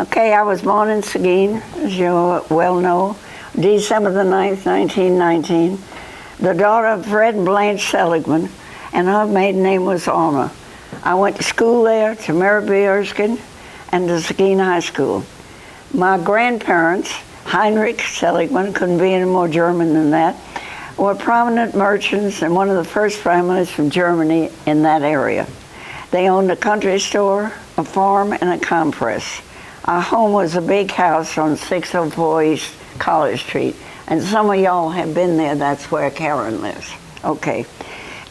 Okay, I was born in Seguin, as you well know, December the 9th, 1919, the daughter of Fred and Blanche Seligman, and her maiden name was Alma. I went to school there, to Maribyrnong Erskine, and to Seguin High School. My grandparents, Heinrich Seligman, couldn't be any more German than that, were prominent merchants and one of the first families from Germany in that area. They owned a country store, a farm, and a compress. Our home was a big house on 604 East College Street, and some of y'all have been there. That's where Karen lives. Okay.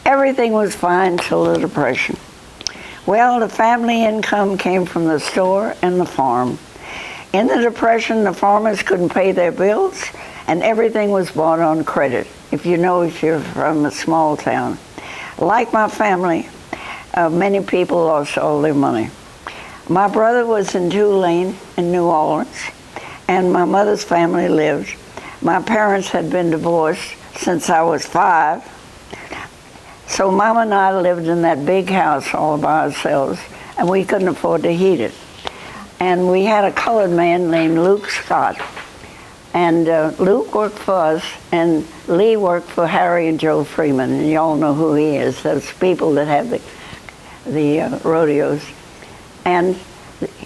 Everything was fine till the Depression. Well, the family income came from the store and the farm. In the Depression, the farmers couldn't pay their bills, and everything was bought on credit, if you're from a small town. Like my family, many people lost all their money. My brother was in Tulane in New Orleans, and my mother's family lived. My parents had been divorced since I was 5, so Mom and I lived in that big house all by ourselves, and we couldn't afford to heat it. And we had a colored man named Luke Scott, and Luke worked for us, and Lee worked for Harry and Joe Freeman, and y'all know who he is. Those people that have the rodeos. And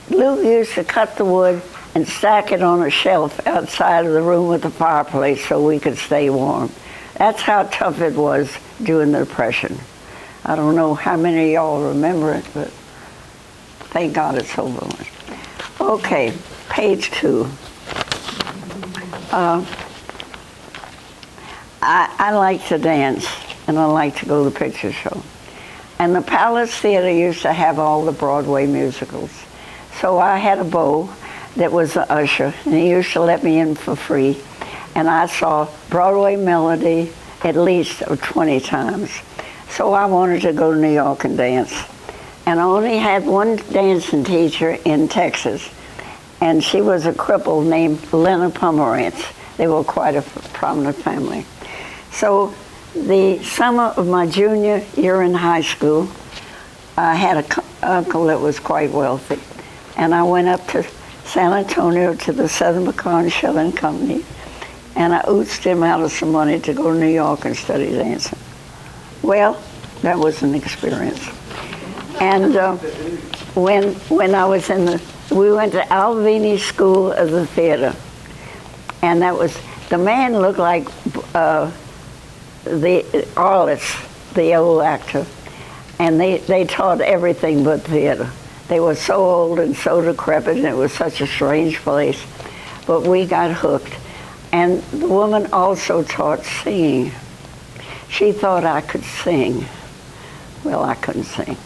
Luke used to cut the wood and stack it on a shelf outside of the room with the fireplace so we could stay warm. That's how tough it was during the Depression. I don't know how many of y'all remember it, but thank God it's over with. Okay, page 2. I like to dance, and I like to go to the picture show. And the Palace Theater used to have all the Broadway musicals. So I had a beau that was an usher, and he used to let me in for free. And I saw Broadway Melody at least 20 times. So I wanted to go to New York and dance. And I only had one dancing teacher in Texas, and she was a cripple named Lena Pomerantz. They were quite a prominent family. So the summer of my junior year in high school, I had an uncle that was quite wealthy, and I went up to San Antonio to the Southern Pecan Shelling Company, and I oozed him out of some money to go to New York and study dancing. Well, that was an experience. And when I was we went to Alvini School of the Theater, and the man looked like the Arliss, the old actor, and they taught everything but theater. They were so old and so decrepit, and it was such a strange place, but we got hooked. And the woman also taught singing. She thought I could sing. Well, I couldn't sing.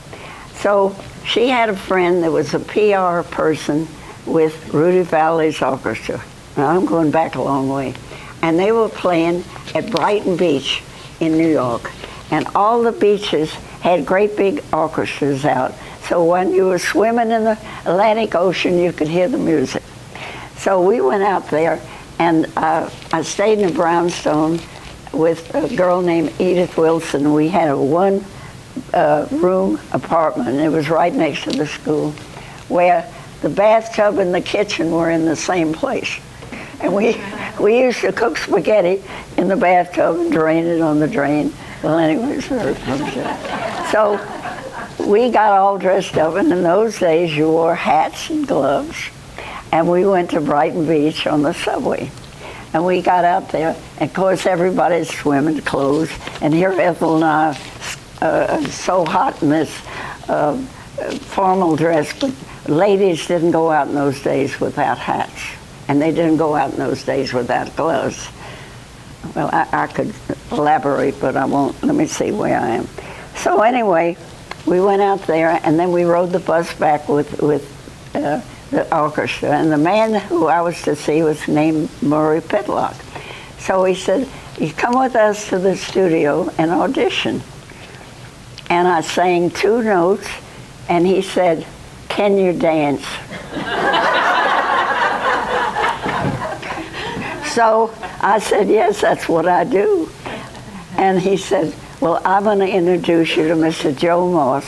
So she had a friend that was a PR person with Rudy Valley's orchestra. Now, I'm going back a long way. And they were playing at Brighton Beach in New York. And all the beaches had great big orchestras out. So when you were swimming in the Atlantic Ocean, you could hear the music. So we went out there, and I stayed in a brownstone with a girl named Edith Wilson. We had a one-room apartment, and it was right next to the school, where the bathtub and the kitchen were in the same place. And we used to cook spaghetti in the bathtub and drain it on the drain. Well, anyway, so we got all dressed up, and in those days you wore hats and gloves, and we went to Brighton Beach on the subway. And we got out there, and of course everybody's swimming clothes, and here Ethel and I are so hot in this formal dress, but ladies didn't go out in those days without hats. And they didn't go out in those days without gloves. Well, I could elaborate, but I won't. Let me see where I am. So anyway, we went out there, and then we rode the bus back with the orchestra. And the man who I was to see was named Murray Pitlock. So he said, "You come with us to the studio and audition." And I sang 2 notes, and he said, "Can you dance?" So I said, "Yes, that's what I do." And he said, "Well, I'm going to introduce you to Mr. Joe Moss.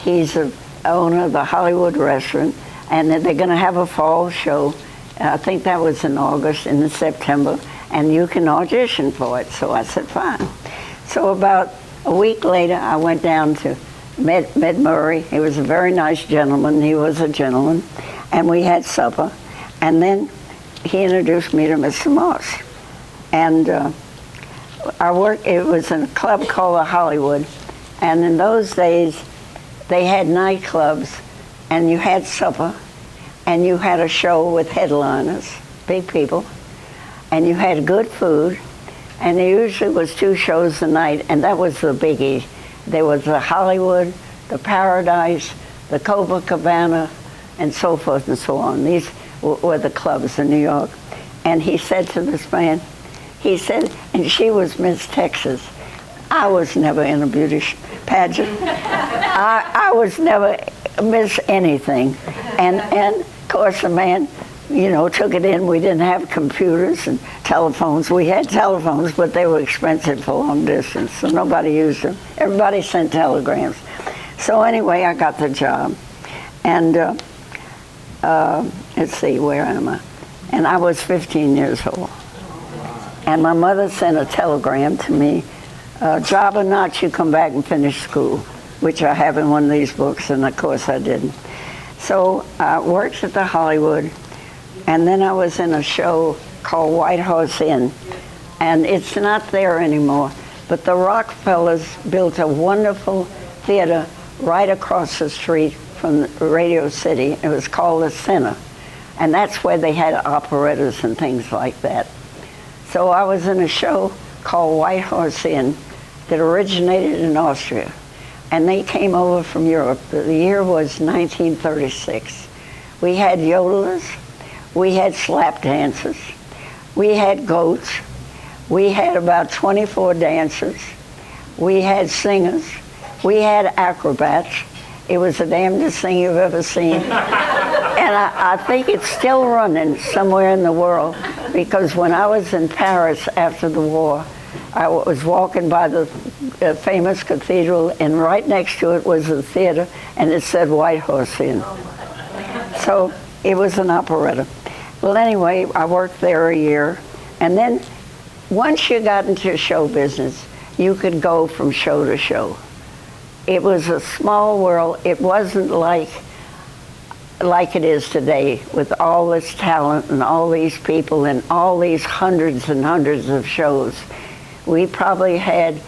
He's the owner of the Hollywood restaurant, and they're going to have a fall show. I think that was in August, in September, and you can audition for it. So I said, fine. So about a week later, I went down to Med Murray. He was a very nice gentleman. He was a gentleman. And we had supper. And then he introduced me to Mr. Moss. And it was in a club called the Hollywood. And in those days, they had nightclubs, and you had supper, and you had a show with headliners, big people, and you had good food, and there usually was 2 shows a night, and that was the biggie. There was the Hollywood, the Paradise, the Copacabana, and so forth and so on. These were the clubs in New York. And he said to this man, he said, and she was Miss Texas. I was never in a beauty pageant. I was never Miss anything. And of course the man, you know, took it in. We didn't have computers and telephones. We had telephones, but they were expensive for long distance, so nobody used them. Everybody sent telegrams. So anyway, I got the job. And let's see, where am I? And I was 15 years old. And my mother sent a telegram to me, job or not, you come back and finish school, which I have in one of these books, and of course I didn't. So I worked at the Hollywood, and then I was in a show called White Horse Inn, and it's not there anymore, but the Rockefellers built a wonderful theater right across the street from Radio City. It was called the Center, and that's where they had operettas and things like that. So I was in a show called White Horse Inn that originated in Austria, and they came over from Europe. The year was 1936. We had yodelers, we had slap dancers, we had goats, we had about 24 dancers, we had singers, we had acrobats. It was the damnedest thing you've ever seen. And I think it's still running somewhere in the world, because when I was in Paris after the war, I was walking by the famous cathedral, and right next to it was a theater, and it said White Horse Inn. So it was an operetta. Well, anyway, I worked there a year, and then once you got into show business, you could go from show to show. It was a small world. It wasn't like it is today, with all this talent and all these people and all these hundreds and hundreds of shows. We probably had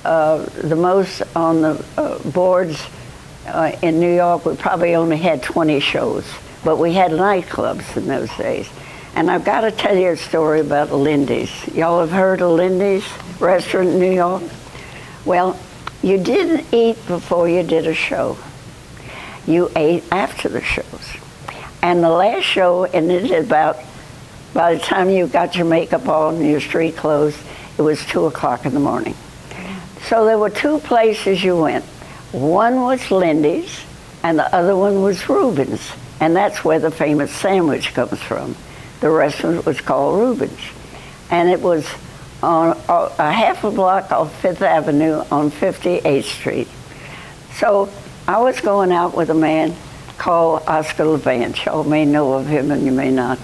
the most on the boards in New York. We probably only had 20 shows, but we had nightclubs in those days. And I've got to tell you a story about Lindy's. Y'all have heard of Lindy's restaurant in New York? Well, you didn't eat before you did a show. You ate after the shows. And the last show ended about, by the time you got your makeup on and your street clothes, it was 2 o'clock in the morning. So there were 2 places you went. One was Lindy's, and the other one was Reuben's. And that's where the famous sandwich comes from. The restaurant was called Reuben's. And it was on a half a block off Fifth Avenue on 58th Street. So I was going out with a man called Oscar Levant. Y'all may know of him and you may not.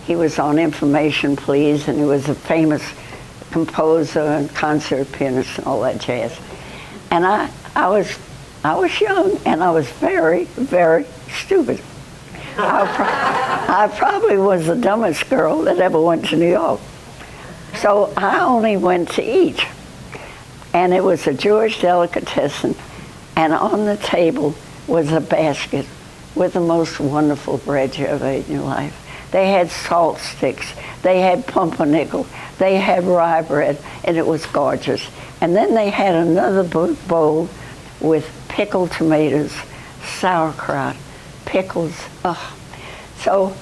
He was on Information Please, and he was a famous composer and concert pianist and all that jazz. And I was young, and I was very, very stupid. I probably was the dumbest girl that ever went to New York. So I only went to eat. And it was a Jewish delicatessen, and on the table was a basket with the most wonderful bread you ever ate in your life. They had salt sticks, they had pumpernickel, they had rye bread, and it was gorgeous. And then they had another bowl with pickled tomatoes, sauerkraut, pickles. Oh. So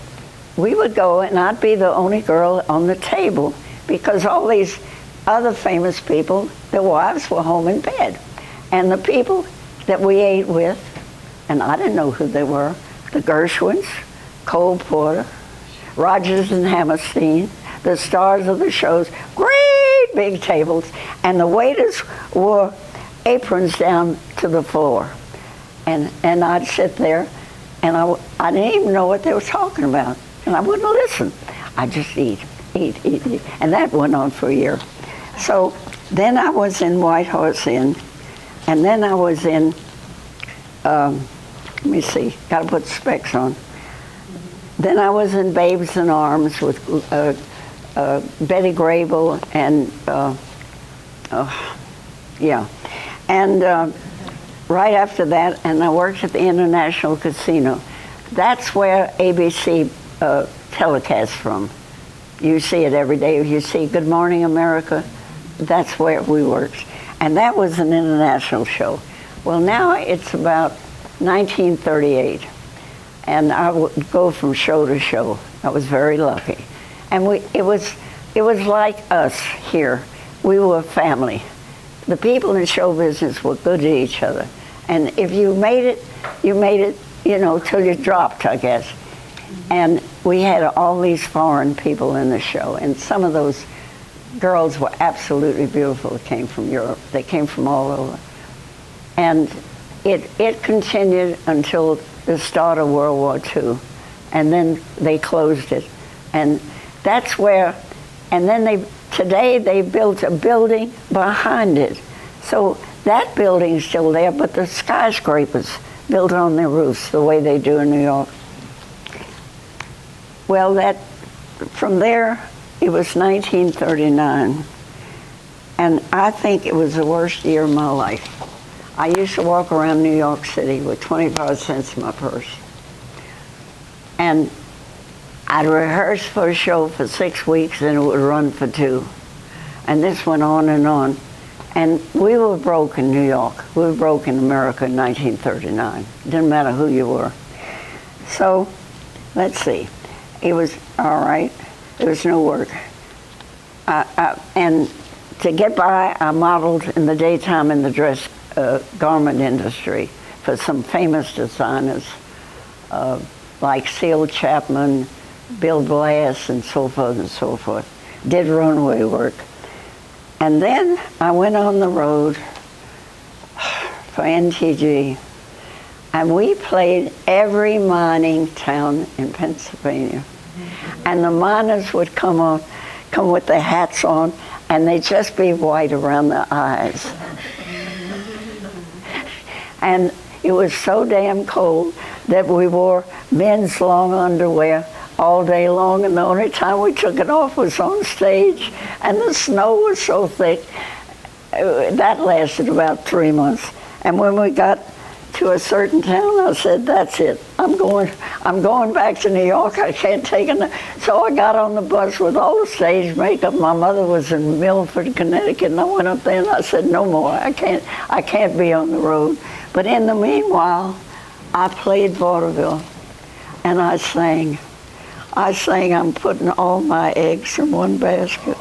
we would go, and I'd be the only girl on the table, because all these other famous people, their wives were home in bed. And the people that we ate with, and I didn't know who they were, the Gershwins, Cole Porter, Rodgers and Hammerstein, the stars of the shows, great big tables, and the waiters wore aprons down to the floor. And I'd sit there, And I didn't even know what they were talking about. And I wouldn't listen. I just eat. And that went on for a year. So then I was in White Horse Inn. And then I was in, let me see, got to put specs on. Then I was in Babes in Arms with Betty Grable and, And right after that, and I worked at the International Casino. That's where ABC telecasts from. You see it every day. You see Good Morning America. That's where we worked. And that was an international show. Well, now it's about 1938. And I would go from show to show. I was very lucky. And it was like us here. We were a family. The people in show business were good to each other. And if you made it, till you dropped, I guess. And we had all these foreign people in the show. And some of those girls were absolutely beautiful. They came from Europe. They came from all over. And it continued until the start of World War II. And then they closed it. And that's where, and then today they built a building behind it. So that building's still there, but the skyscrapers built on their roofs the way they do in New York. Well, from there, it was 1939. And I think it was the worst year of my life. I used to walk around New York City with 25 cents in my purse. And I'd rehearse for a show for 6 weeks and it would run for 2. And this went on and on. And we were broke in New York. We were broke in America in 1939. Didn't matter who you were. So, let's see. It was all right. There was no work. And to get by, I modeled in the daytime in the dress garment industry for some famous designers like Seal Chapman, Bill Blass, and so forth and so forth. Did runway work. And then I went on the road for NTG, and we played every mining town in Pennsylvania. And the miners would come with their hats on, and they'd just be white around their eyes. And it was so damn cold that we wore men's long underwear all day long, and the only time we took it off was on stage, and the snow was so thick. That lasted about 3 months. And when we got to a certain town, I said, that's it. I'm going back to New York. I can't take it. So I got on the bus with all the stage makeup. My mother was in Milford, Connecticut, and I went up there and I said, no more. I can't be on the road. But in the meanwhile, I played vaudeville, and I sang, I'm putting all my eggs in one basket.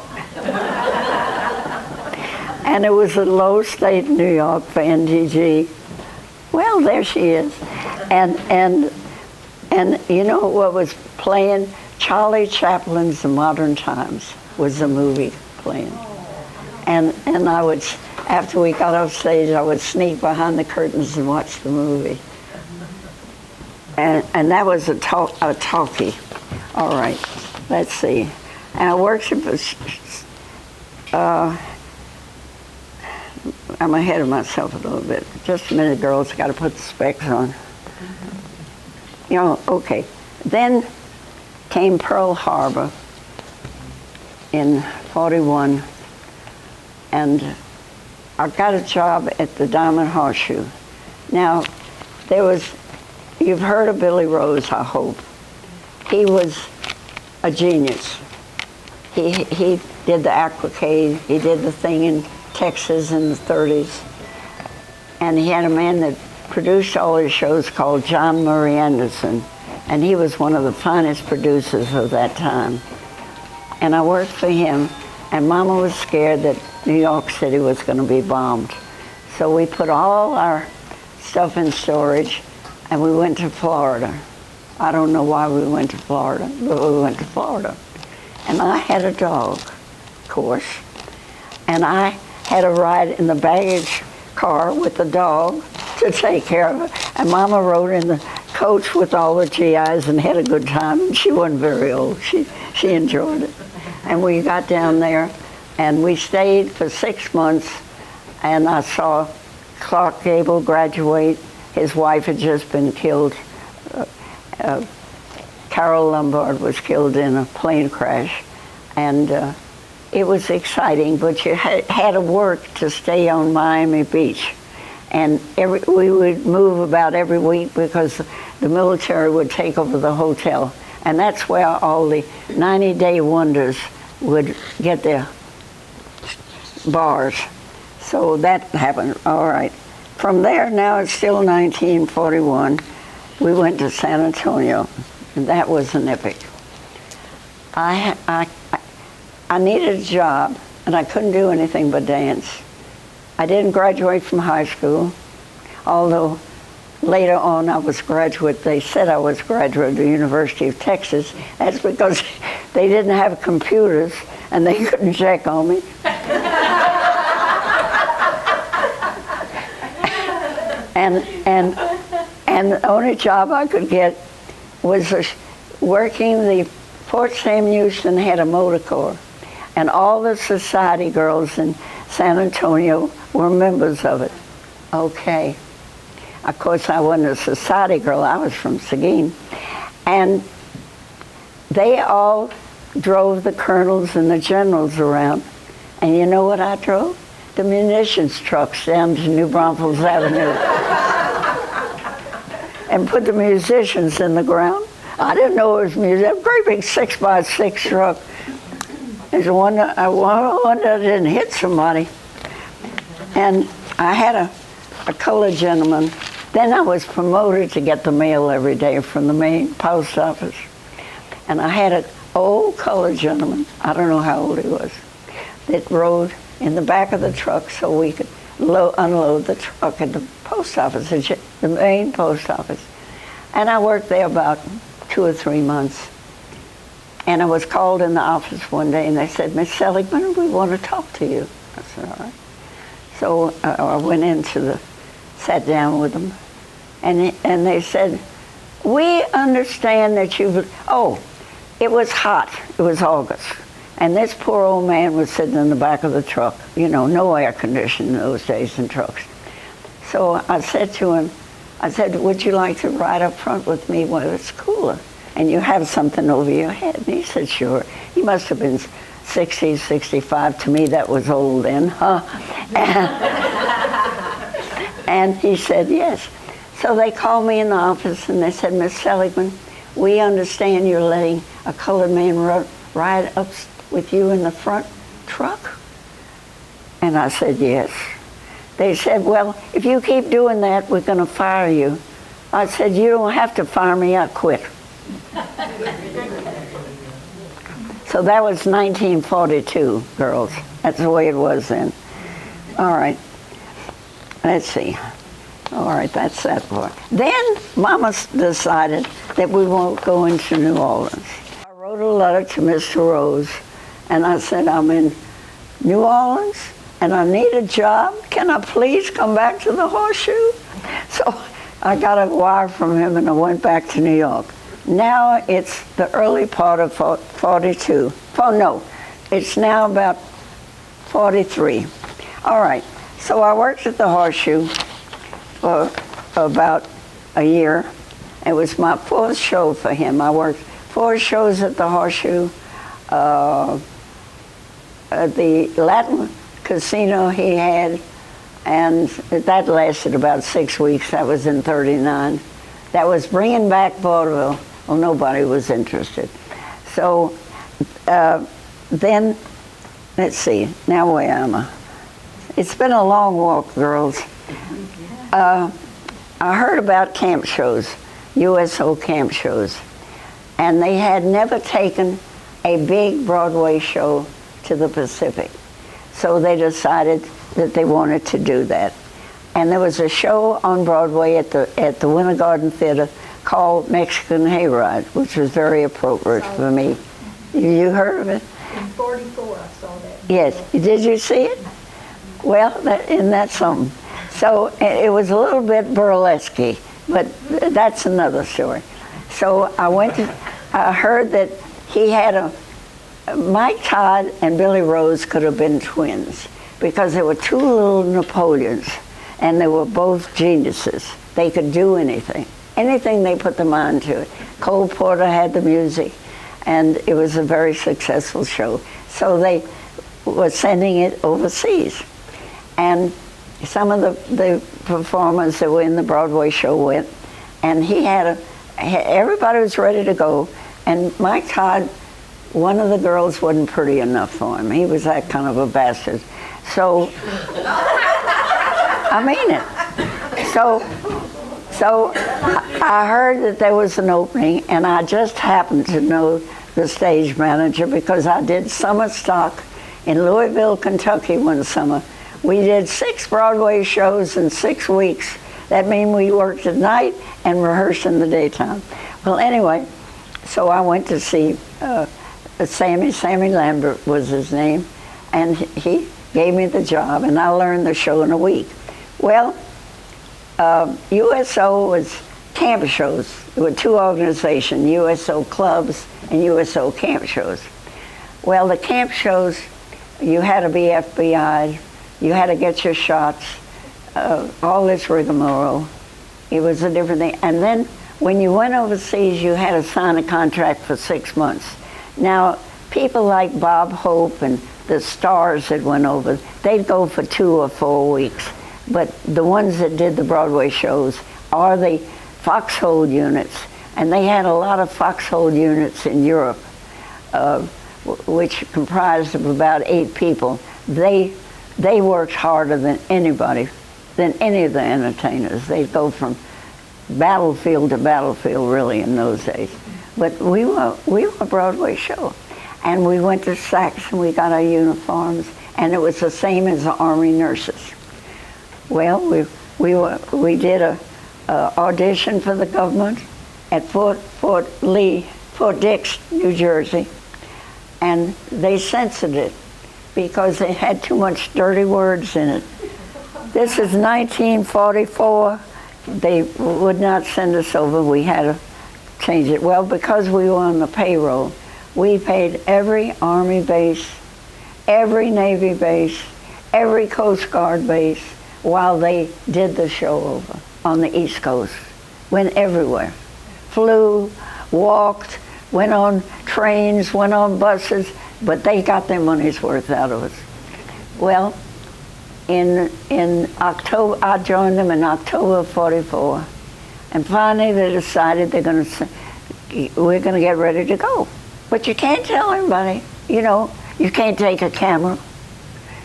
And it was at Low State, New York for NTG. Well, there she is. And you know what was playing? Charlie Chaplin's The Modern Times was the movie playing. And I would, after we got off stage, I would sneak behind the curtains and watch the movie. And that was a talkie. All right, let's see. And I worked I'm ahead of myself a little bit. Just a minute, girls, got to put the specs on. Okay. Then came Pearl Harbor in 41, and I got a job at the Diamond Horseshoe. Now, you've heard of Billy Rose, I hope. He was a genius. He did the Aquacade, he did the thing in Texas in the 30s. And he had a man that produced all his shows called John Murray Anderson. And he was one of the finest producers of that time. And I worked for him, and Mama was scared that New York City was going to be bombed. So we put all our stuff in storage, and we went to Florida. I don't know why we went to Florida, but we went to Florida. And I had a dog, of course, and I had a ride in the baggage car with the dog to take care of it. And Mama rode in the coached with all the GIs and had a good time. She wasn't very old. She enjoyed it. And we got down there, and we stayed for 6 months, and I saw Clark Gable graduate. His wife had just been killed. Carol Lombard was killed in a plane crash, and it was exciting, but you had to work to stay on Miami Beach. And we would move about every week because the military would take over the hotel. And that's where all the 90-day wonders would get their bars. So that happened. All right. From there, now it's still 1941, we went to San Antonio, and that was an epic. I needed a job, and I couldn't do anything but dance. I didn't graduate from high school, although later on I was graduate. They said I was graduate of the University of Texas. That's because they didn't have computers, and they couldn't check on me. And the only job I could get was working the Fort Sam Houston had a motor corps, and all the society girls in San Antonio were members of it. Okay. Of course, I wasn't a society girl. I was from Seguin. And they all drove the colonels and the generals around. And you know what I drove? The munitions trucks down to New Braunfels Avenue. And put the musicians in the ground. I didn't know it was music. A great big 6x6 truck. There's one that I didn't hit somebody. And I had a colored gentleman. Then I was promoted to get the mail every day from the main post office. And I had an old colored gentleman, I don't know how old he was, that rode in the back of the truck so we could unload the truck at the post office, the main post office. And I worked there about 2 or 3 months. And I was called in the office one day, and they said, "Miss Seligman, we want to talk to you." I said, "All right." So I went sat down with them, and they said, "We understand that it was hot. It was August. And this poor old man was sitting in the back of the truck. You know, no air conditioning in those days in trucks." So I said to him, "Would you like to ride up front with me where it's cooler and you have something over your head?" And he said, "Sure." He must have been 60, 65. To me, that was old then, huh? And he said, yes. So they called me in the office and they said, "Miss Seligman, we understand you're letting a colored man ride up with you in the front truck?" And I said, "Yes." They said, "Well, if you keep doing that, we're going to fire you." I said, "You don't have to fire me, I quit." So that was 1942, girls. That's the way it was then. All right. Let's see. All right, that's that part. Then Mama decided that we won't go into New Orleans. I wrote a letter to Mr. Rose, and I said, "I'm in New Orleans, and I need a job. Can I please come back to the Horseshoe?" So I got a wire from him, and I went back to New York. Now it's the early part of 42. Oh, no, it's now about 43. All right, so I worked at the Horseshoe for about a year. It was my 4th show for him. I worked 4 shows at the Horseshoe. At the Latin casino he had, and that lasted about 6 weeks. That was in 39. That was bringing back vaudeville. Well, nobody was interested. So then, let's see, now where am I? It's been a long walk, girls. I heard about camp shows, U.S.O. camp shows, and they had never taken a big Broadway show to the Pacific. So they decided that they wanted to do that. And there was a show on Broadway at the Winter Garden Theater called Mexican Hayride, which was very appropriate for me. You heard of it? In 44, I saw that. Yes. Did you see it? Well, isn't that something? So it was a little bit burlesque, But that's another story. So I heard that he had Mike Todd and Billy Rose could have been twins because they were two little Napoleons, and they were both geniuses. They could do anything they put their mind to it. Cole Porter had the music, and it was a very successful show. So they were sending it overseas. And some of the performers that were in the Broadway show went, and everybody was ready to go, and Mike Todd, one of the girls wasn't pretty enough for him. He was that kind of a bastard. So, I mean it. So I heard that there was an opening, and I just happened to know the stage manager because I did summer stock in Louisville, Kentucky one summer. We did 6 Broadway shows in 6 weeks. That means we worked at night and rehearsed in the daytime. Well, anyway, so I went to see Sammy Lambert was his name, and he gave me the job, and I learned the show in a week. Well, U.S.O. was camp shows. There were 2 organizations, U.S.O. clubs and U.S.O. camp shows. Well, the camp shows, you had to be FBI, you had to get your shots, all this rigmarole. It was a different thing. And then when you went overseas, you had to sign a contract for 6 months. Now, people like Bob Hope and the stars that went over, they'd go for 2 or 4 weeks. But the ones that did the Broadway shows are the foxhole units. And they had a lot of foxhole units in Europe, which comprised of about 8 people. They worked harder than anybody, than any of the entertainers. They'd go from battlefield to battlefield, really, in those days. But we were a Broadway show. And we went to Saks and we got our uniforms, and it was the same as the Army nurses. Well, we did a audition for the government at Fort Dix, New Jersey, and they censored it because it had too much dirty words in it. This is 1944. They would not send us over. We had to change it. Well, because we were on the payroll, we paid every Army base, every Navy base, every Coast Guard base while they did the show over on the East Coast. Went everywhere. Flew, walked, went on trains, went on buses, but they got their money's worth out of us. Well, in October, I joined them in October of '44, and finally they decided we're going to get ready to go. But you can't tell anybody, you can't take a camera.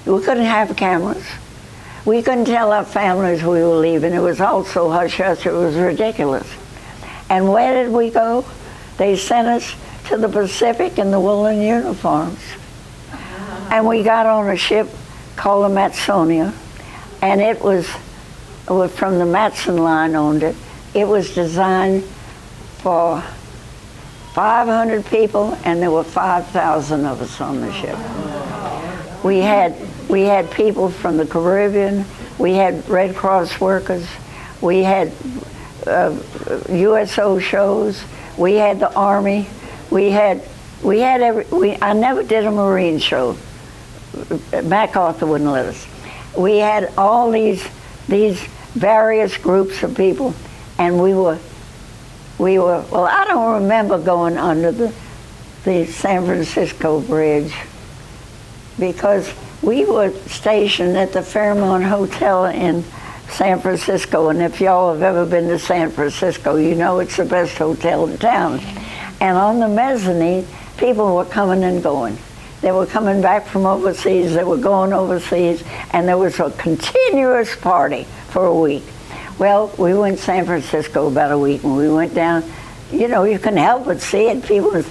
We couldn't have cameras. We couldn't tell our families we were leaving. It was all so hush-hush, it was ridiculous. And where did we go? They sent us to the Pacific in the woolen uniforms. And we got on a ship called the Matsonia, and it was from the Matson line owned it. It was designed for 500 people, and there were 5,000 of us on the ship. We had people from the Caribbean, we had Red Cross workers, we had U.S.O. shows, we had the Army, I never did a Marine show. MacArthur wouldn't let us. We had all these various groups of people, and we were, well, I don't remember going under the San Francisco Bridge, because we were stationed at the Fairmont Hotel in San Francisco, and if y'all have ever been to San Francisco, you know it's the best hotel in town. And on the mezzanine, people were coming and going. They were coming back from overseas, they were going overseas, and there was a continuous party for a week. Well, we went to San Francisco about a week, and we went down, you couldn't help but see it. People,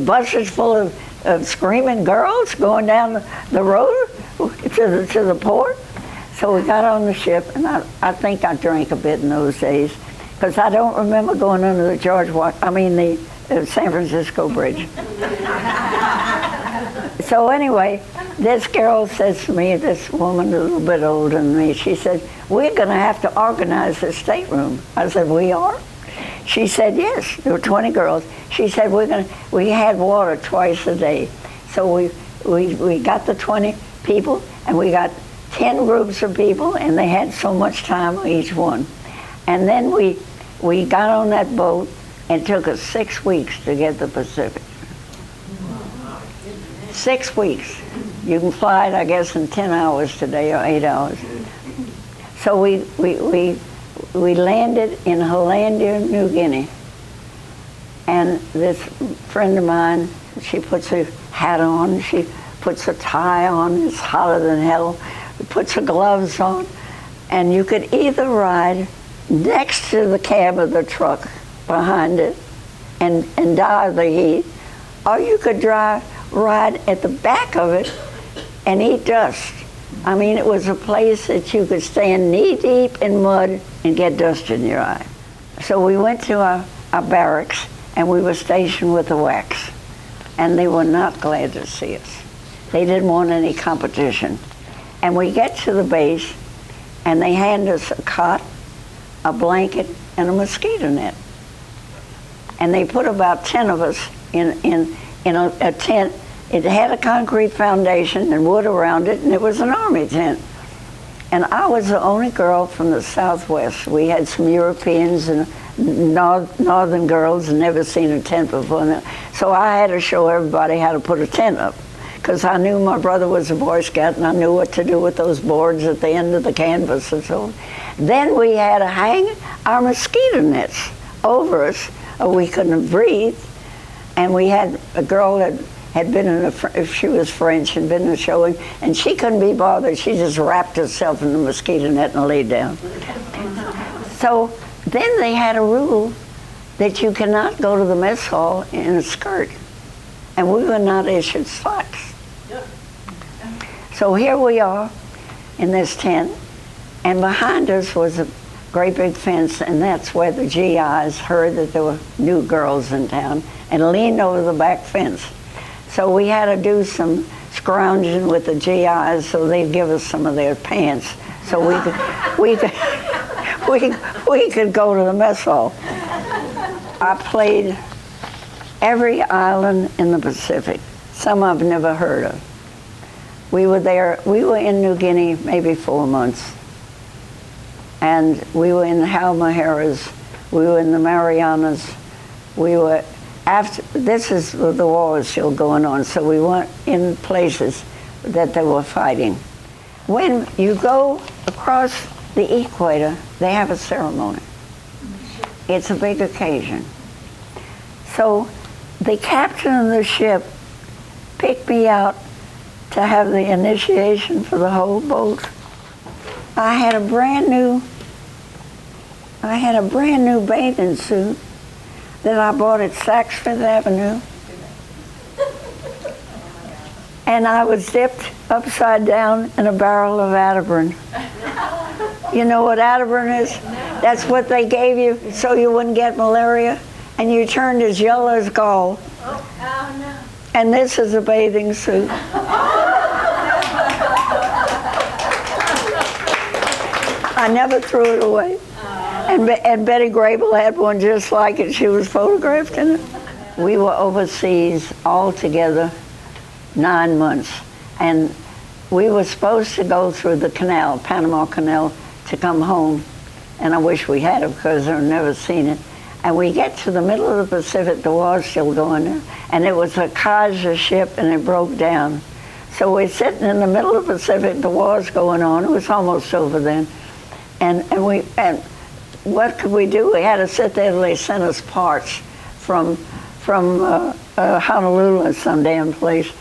buses full of screaming girls going down the road to the port. So we got on the ship, and I think I drank a bit in those days, because I don't remember going under the the San Francisco Bridge. So anyway, this girl says to me, this woman a little bit older than me, she said, we're going to have to organize a stateroom. I said, we are? She said, yes. There were 20 girls. She said, we had water twice a day. So we got the 20 people, and we got 10 groups of people, and they had so much time on each one. And then we got on that boat, and it took us 6 weeks to get the Pacific. 6 weeks. You can fly it, I guess, in 10 hours today, or 8 hours. So we landed in Hollandia, New Guinea. And this friend of mine, she puts her hat on, she puts a tie on, it's hotter than hell, puts her gloves on, and you could either ride next to the cab of the truck behind it and die of the heat, or you could ride at the back of it and eat dust. I mean, it was a place that you could stand knee-deep in mud and get dust in your eye. So we went to our barracks, and we were stationed with the WACs, and they were not glad to see us. They didn't want any competition. And we get to the base, and they hand us a cot, a blanket, and a mosquito net. And they put about 10 of us in a tent. It had a concrete foundation and wood around it, and it was an army tent. And I was the only girl from the Southwest. We had some Europeans and northern girls and never seen a tent before. So I had to show everybody how to put a tent up, because I knew my brother was a Boy Scout, and I knew what to do with those boards at the end of the canvas and so on. Then we had to hang our mosquito nets over us, or we couldn't breathe. And we had a girl that had been if she was French, had been in a showing, and she couldn't be bothered. She just wrapped herself in the mosquito net and laid down. So then they had a rule that you cannot go to the mess hall in a skirt, and we were not issued slacks. So here we are in this tent, and behind us was a great big fence, and that's where the GIs heard that there were new girls in town and leaned over the back fence. So we had to do some scrounging with the GIs so they'd give us some of their pants so we could go to the mess hall. I played every island in the Pacific. Some I've never heard of. We were in New Guinea maybe 4 months. And we were in the Halmaheras, we were in the Marianas, this is, the war is still going on, so we weren't in places that they were fighting. When you go across the equator, they have a ceremony. It's a big occasion. So the captain of the ship picked me out to have the initiation for the whole boat. I had a brand new bathing suit that I bought at Saks Fifth Avenue. And I was dipped upside down in a barrel of Ataburn. You know what Ataburn is? That's what they gave you so you wouldn't get malaria. And you turned as yellow as gall. Oh, no. And this is a bathing suit. I never threw it away. And Betty Grable had one just like it. She was photographed in it. We were overseas all together 9 months. And we were supposed to go through the canal, Panama Canal, to come home. And I wish we had it because I've never seen it. And we get to the middle of the Pacific, the war's still going there. And it was a Kaiser ship and it broke down. So we're sitting in the middle of the Pacific, the war's going on. It was almost over then. And what could we do? We had to sit there till they sent us parts from Honolulu, some damn place.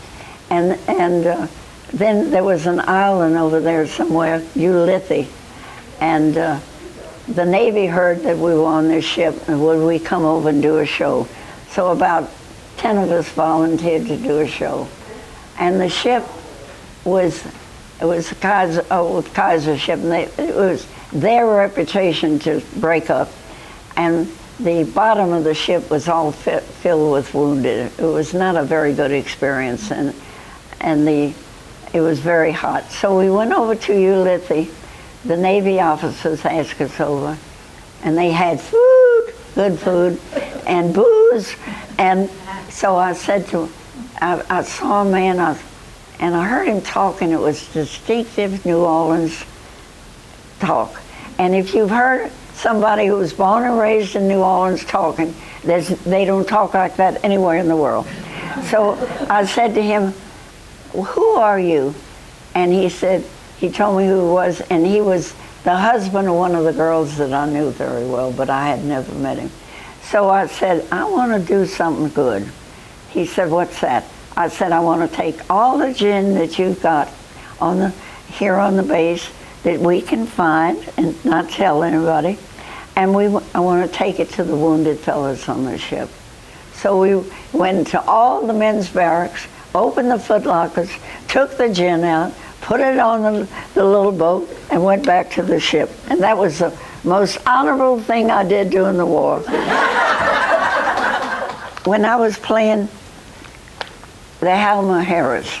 And then there was an island over there somewhere, Ulithi. And the Navy heard that we were on this ship, and would we come over and do a show? So about 10 of us volunteered to do a show. And the ship was a Kaiser ship, and it was their reputation to break up. And the bottom of the ship was all filled with wounded. It was not a very good experience. And it was very hot. So we went over to Ulithi. The Navy officers asked us over, and they had food, good food, and booze. And so I said to, I saw a man, and I heard him talking. It was distinctive New Orleans talk. And if you've heard somebody who was born and raised in New Orleans talking, they don't talk like that anywhere in the world. So I said to him, well, who are you? And he said, he told me who he was, and he was the husband of one of the girls that I knew very well, but I had never met him. So I said, I want to do something good. He said, what's that? I said, I want to take all the gin that you've got here on the base that we can find and not tell anybody, and I want to take it to the wounded fellows on the ship. So we went to all the men's barracks, opened the footlockers, took the gin out, put it on the little boat, and went back to the ship. And that was the most honorable thing I did during the war. When I was playing the Halma Harris,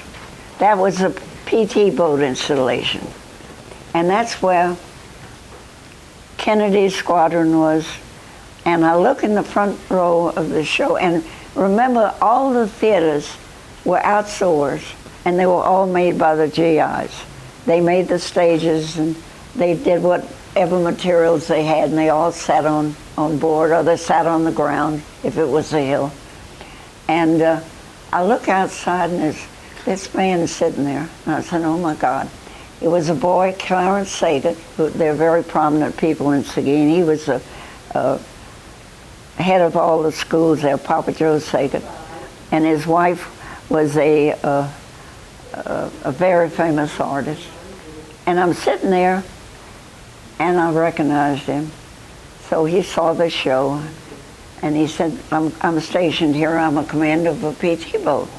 that was a PT boat installation. And that's where Kennedy's squadron was. And I look in the front row of the show, and remember, all the theaters were outdoors, and they were all made by the GIs. They made the stages, and they did whatever materials they had, and they all sat on board, or they sat on the ground if it was a hill. And I look outside, and there's this man sitting there, and I said, oh my God. It was a boy, Clarence Seguin, they're very prominent people in Seguin. He was the head of all the schools there, Papa Joe Seguin. And his wife was a very famous artist. And I'm sitting there, and I recognized him. So he saw the show, and he said, I'm stationed here, I'm a commander of a PT boat.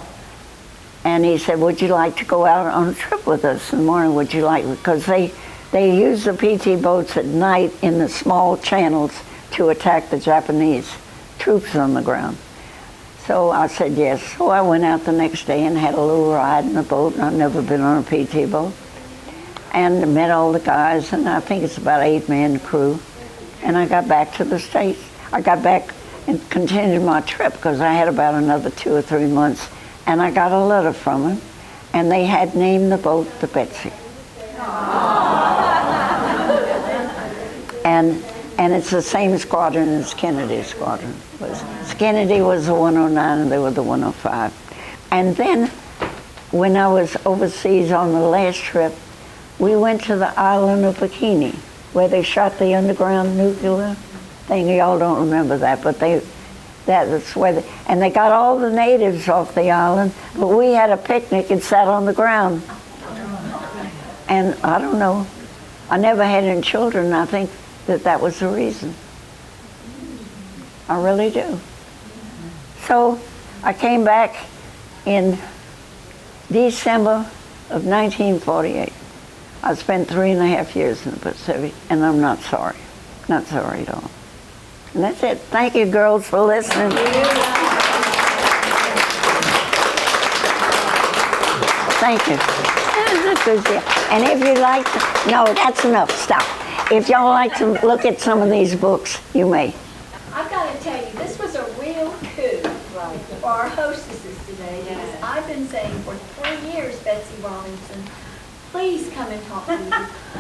And he said, would you like to go out on a trip with us in the morning? Would you like, because they use the PT boats at night in the small channels to attack the Japanese troops on the ground. So I said yes. So I went out the next day and had a little ride in the boat. I've never been on a PT boat. And met all the guys, and I think it's about 8-man crew. And I got back to the States. I got back and continued my trip because I had about another 2 or 3 months. And I got a letter from him, and they had named the boat the Betsy. And it's the same squadron as Kennedy's squadron. Kennedy was the 109 and they were the 105. And then when I was overseas on the last trip, we went to the island of Bikini where they shot the underground nuclear thing. Y'all don't remember that, but that's where and they got all the natives off the island, but we had a picnic and sat on the ground. And I don't know, I never had any children. I think that was the reason. I really do. So I came back in December of 1948. I spent 3.5 years in the Pacific, and I'm not sorry. Not sorry at all. And that's it. Thank you, girls, for listening. Thank you. And if you'd like to, no, that's enough. Stop. If y'all like to look at some of these books, you may. I've got to tell you, this was a real coup for our hostesses today. Because I've been saying for 3 years, Betsy Robinson, please come and talk to me.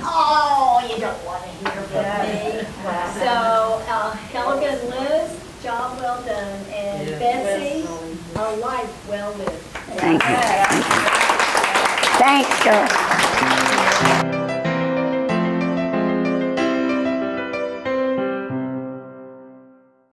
Oh, you don't want to hear from me. So, Helga and Liz, job well done. And Betsy, a life well lived. Thank you. Thanks, girl.